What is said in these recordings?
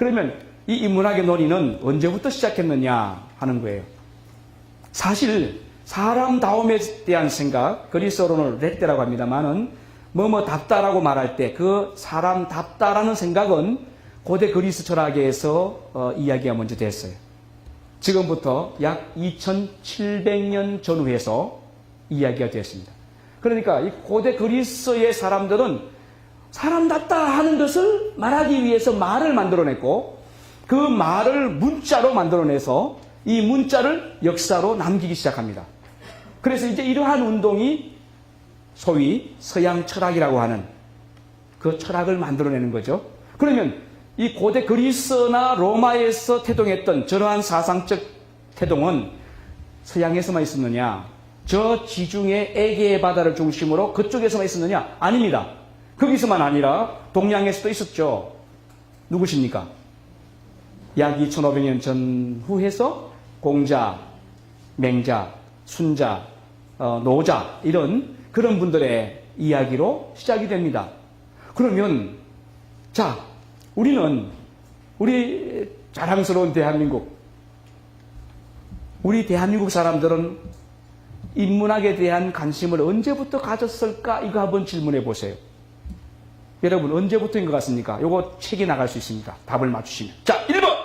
그러면 이 인문학의 논의는 언제부터 시작했느냐 하는 거예요. 사실 사람다움에 대한 생각, 그리스어로는 레떼라고 합니다만은 뭐뭐답다라고 말할 때 그 사람답다라는 생각은 고대 그리스 철학에서 이야기가 먼저 됐어요. 지금부터 약 2700년 전후에서 이야기가 되었습니다. 그러니까 이 고대 그리스의 사람들은 사람답다 하는 것을 말하기 위해서 말을 만들어냈고 그 말을 문자로 만들어내서 이 문자를 역사로 남기기 시작합니다. 그래서 이제 이러한 운동이 소위 서양 철학이라고 하는 그 철학을 만들어내는 거죠. 그러면 이 고대 그리스나 로마에서 태동했던 저러한 사상적 태동은 서양에서만 있었느냐? 저 지중해 에게의 바다를 중심으로 그쪽에서만 있었느냐? 아닙니다. 거기서만 아니라 동양에서도 있었죠. 누구십니까? 약 2500년 전후해서 공자, 맹자, 순자, 노자 이런 그런 분들의 이야기로 시작이 됩니다. 그러면 자, 우리 자랑스러운 대한민국, 우리 대한민국 사람들은 인문학에 대한 관심을 언제부터 가졌을까? 이거 한번 질문해 보세요. 여러분 언제부터인 것 같습니까? 이거 책이 나갈 수 있습니다. 답을 맞추시면. 자, 1번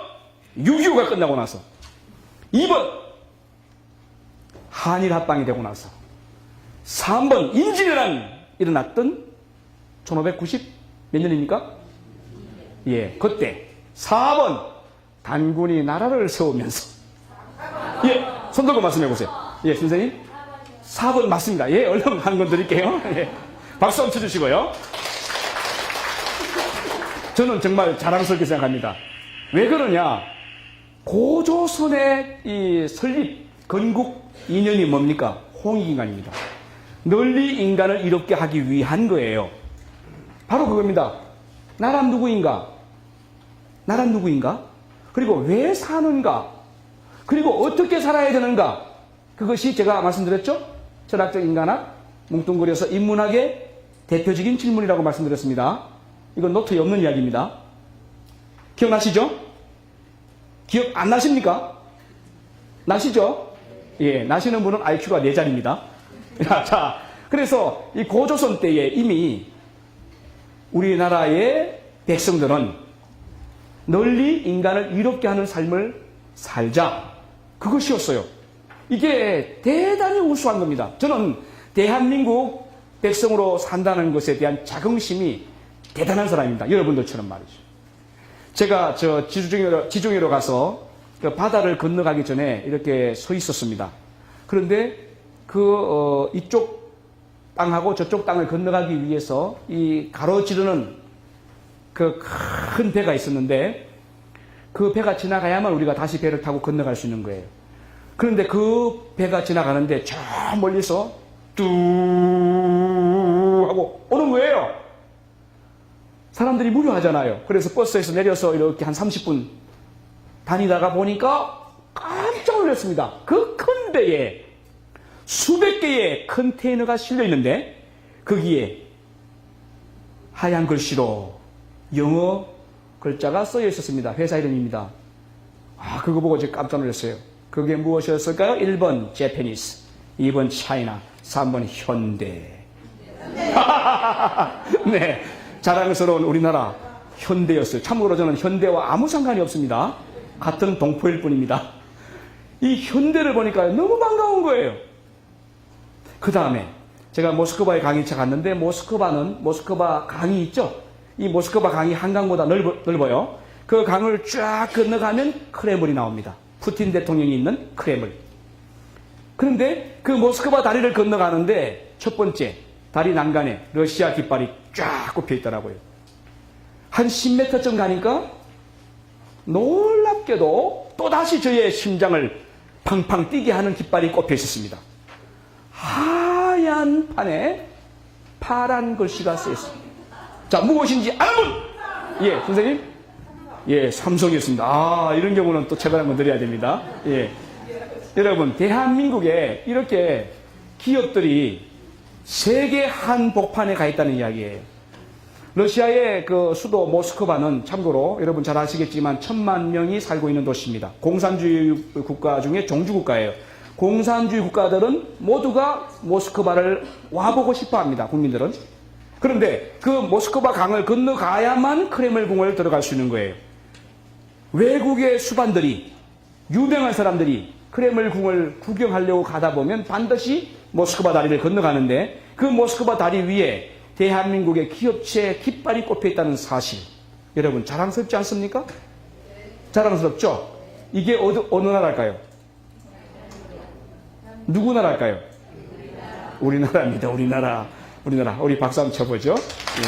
6.25가 끝나고 나서, 2번 한일 합방이 되고 나서, 3번 임진왜란이 일어났던 1590 몇 년입니까? 예, 그때. 4번 단군이 나라를 세우면서. 예, 손 들고 말씀해 보세요. 예, 선생님. 4번 맞습니다. 예, 얼른 한 건 드릴게요. 예, 박수 한번 쳐주시고요. 저는 정말 자랑스럽게 생각합니다. 왜 그러냐? 고조선의 이 설립, 건국 이념이 뭡니까? 홍익인간입니다. 널리 인간을 이롭게 하기 위한 거예요. 바로 그겁니다. 나란 누구인가? 나란 누구인가? 그리고 왜 사는가? 그리고 어떻게 살아야 되는가? 그것이 제가 말씀드렸죠? 철학적 인간학, 뭉뚱그려서 인문학의 대표적인 질문이라고 말씀드렸습니다. 이건 노트에 없는 이야기입니다. 기억나시죠? 기억 안 나십니까? 나시죠? 예, 나시는 분은 IQ가 4자리입니다. 자, 그래서 이 고조선 때에 이미 우리나라의 백성들은 널리 인간을 이롭게 하는 삶을 살자. 그것이었어요. 이게 대단히 우수한 겁니다. 저는 대한민국 백성으로 산다는 것에 대한 자긍심이 대단한 사람입니다. 여러분들처럼 말이죠. 제가 저 지중해로 가서 그 바다를 건너가기 전에 이렇게 서 있었습니다. 그런데 이쪽 땅하고 저쪽 땅을 건너가기 위해서 이 가로지르는 그 큰 배가 있었는데 그 배가 지나가야만 우리가 다시 배를 타고 건너갈 수 있는 거예요. 그런데 그 배가 지나가는데 저 멀리서 뚜 하고 오는 거예요. 사람들이 무료하잖아요. 그래서 버스에서 내려서 이렇게 한 30분 다니다가 보니까 깜짝 놀랐습니다. 그 큰 배에 수백 개의 컨테이너가 실려 있는데 거기에 하얀 글씨로 영어 글자가 쓰여 있었습니다. 회사 이름입니다. 그거 보고 제가 깜짝 놀랐어요. 그게 무엇이었을까요? 1번 제페니스, 2번 차이나, 3번 현대. 네, 자랑스러운 우리나라 현대였어요. 참고로 저는 현대와 아무 상관이 없습니다. 같은 동포일 뿐입니다. 이 현대를 보니까 너무 반가운 거예요. 그 다음에 제가 모스크바에 강의차 갔는데 모스크바 강이 있죠? 이 모스크바 강이 한강보다 넓어요. 그 강을 쫙 건너가면 크레물이 나옵니다. 푸틴 대통령이 있는 크레물. 그런데 그 모스크바 다리를 건너가는데 첫 번째 다리 난간에 러시아 깃발이 쫙 꼽혀 있더라고요. 한 10m쯤 가니까 놀랍게도 또다시 저의 심장을 팡팡 뛰게 하는 깃발이 꼽혀 있었습니다. 하얀 판에 파란 글씨가 쓰여 있습니다. 자, 무엇인지 아는 분? 예, 선생님? 예, 삼성이었습니다. 이런 경우는 또 제가 한번 드려야 됩니다. 예. 여러분, 대한민국에 이렇게 기업들이 세계 한복판에 가 있다는 이야기예요. 러시아의 그 수도 모스크바는 참고로 여러분 잘 아시겠지만 1,000만 명이 살고 있는 도시입니다. 공산주의 국가 중에 종주국가예요. 공산주의 국가들은 모두가 모스크바를 와보고 싶어 합니다. 국민들은. 그런데 그 모스크바 강을 건너가야만 크렘을궁을 들어갈 수 있는 거예요. 외국의 수반들이, 유명한 사람들이 크렘을궁을 구경하려고 가다 보면 반드시 모스크바 다리를 건너가는데, 그 모스크바 다리 위에 대한민국의 기업체 깃발이 꼽혀 있다는 사실, 여러분 자랑스럽지 않습니까? 자랑스럽죠? 이게 어느 나라일까요? 누구 나라일까요? 우리나라입니다. 우리나라. 우리 박수 한번 쳐보죠. 예.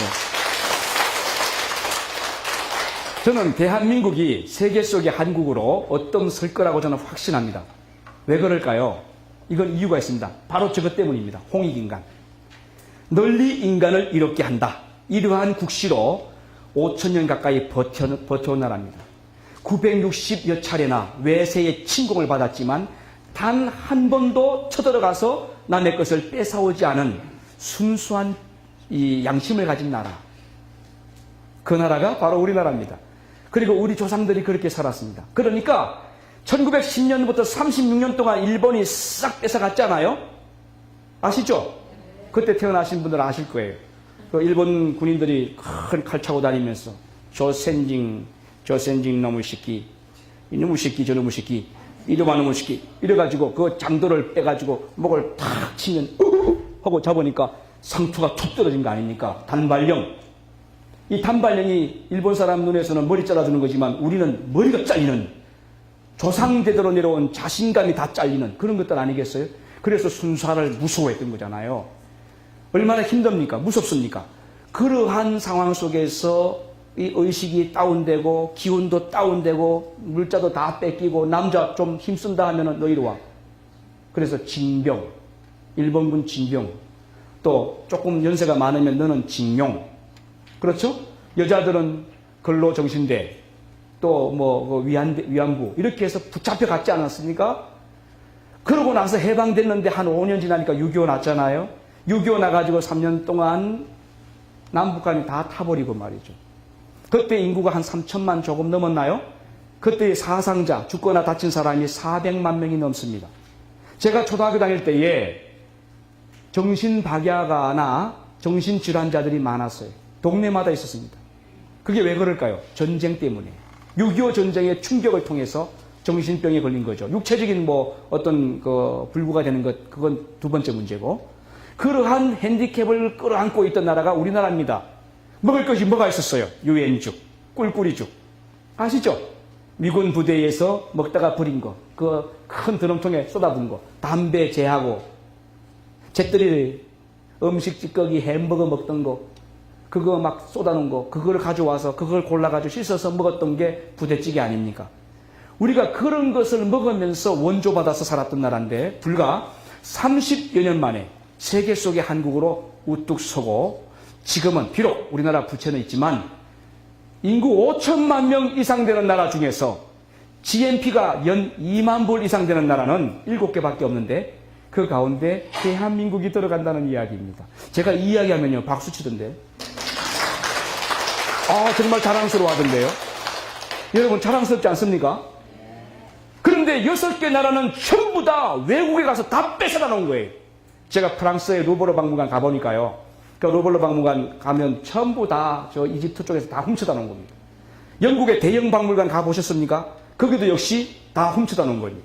저는 대한민국이 세계 속의 한국으로 어떤 설 거라고 저는 확신합니다. 왜 그럴까요? 이건 이유가 있습니다. 바로 저것 때문입니다. 홍익인간. 널리 인간을 이롭게 한다. 이러한 국시로 5,000년 가까이 버텨온 나라입니다. 960여 차례나 외세의 침공을 받았지만 단 한 번도 쳐들어가서 남의 것을 뺏어오지 않은 순수한 이 양심을 가진 나라. 그 나라가 바로 우리나라입니다. 그리고 우리 조상들이 그렇게 살았습니다. 그러니까 1910년부터 36년 동안 일본이 싹 뺏어갔잖아요. 아시죠? 그때 태어나신 분들은 아실 거예요. 그 일본 군인들이 큰 칼 차고 다니면서 조센징 놈의 새끼, 이놈의 새끼, 저놈의 새끼, 이놈의 놈의 새끼 이래가지고 그 장도를 빼가지고 목을 탁 치면 하고 잡으니까 상투가 툭 떨어진 거 아닙니까? 단발령. 이 단발령이 일본 사람 눈에서는 머리 잘라주는 거지만 우리는 머리가 잘리는, 조상대대로 내려온 자신감이 다 잘리는 그런 것들 아니겠어요? 그래서 순사를 무서워했던 거잖아요. 얼마나 힘듭니까? 무섭습니까? 그러한 상황 속에서 이 의식이 다운되고 기운도 다운되고 물자도 다 뺏기고 남자 좀 힘쓴다 하면은 너 이리 와. 그래서 징병, 일본군 징병, 또 조금 연세가 많으면 너는 징용. 그렇죠? 여자들은 근로정신대, 또 뭐 위안부 이렇게 해서 붙잡혀 갔지 않았습니까? 그러고 나서 해방됐는데 한 5년 지나니까 6.25 났잖아요. 6.25 나가지고 3년 동안 남북한이 다 타버리고 말이죠. 그때 인구가 한 3천만 조금 넘었나요? 그때의 사상자, 죽거나 다친 사람이 400만 명이 넘습니다. 제가 초등학교 다닐 때에 정신박야가나 정신질환자들이 많았어요. 동네마다 있었습니다. 그게 왜 그럴까요? 전쟁 때문에. 6.25 전쟁의 충격을 통해서 정신병에 걸린 거죠. 육체적인 뭐 어떤 그 불구가 되는 것, 그건 두 번째 문제고, 그러한 핸디캡을 끌어안고 있던 나라가 우리나라입니다. 먹을 것이 뭐가 있었어요? 유엔죽, 꿀꿀이죽. 아시죠? 미군 부대에서 먹다가 버린 거, 그 큰 드럼통에 쏟아부은 거, 담배 제하고, 잿더리 음식 찌꺼기 햄버거 먹던 거, 그거 막 쏟아놓은 거, 그걸 가져와서 그걸 골라가지고 씻어서 먹었던 게 부대찌개 아닙니까? 우리가 그런 것을 먹으면서 원조받아서 살았던 나라인데 불과 30여 년 만에 세계 속의 한국으로 우뚝 서고, 지금은 비록 우리나라 부채는 있지만 인구 5천만 명 이상 되는 나라 중에서 GNP가 연 2만 불 이상 되는 나라는 7개밖에 없는데 그 가운데 대한민국이 들어간다는 이야기입니다. 제가 이 이야기하면요 박수 치던데. 정말 자랑스러워 하던데요. 여러분 자랑스럽지 않습니까? 그런데 6개 나라는 전부 다 외국에 가서 다 뺏어다 놓은 거예요. 제가 프랑스의 루브르 박물관 가보니까요. 그 루브르 박물관 가면 전부 다 저 이집트 쪽에서 다 훔쳐다 놓은 겁니다. 영국의 대형 박물관 가보셨습니까? 거기도 역시 다 훔쳐다 놓은 거예요.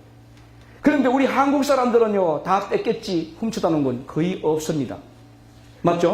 그런데 우리 한국 사람들은요, 다 뺏겼지 훔쳐다 놓은 건 거의 없습니다. 맞죠?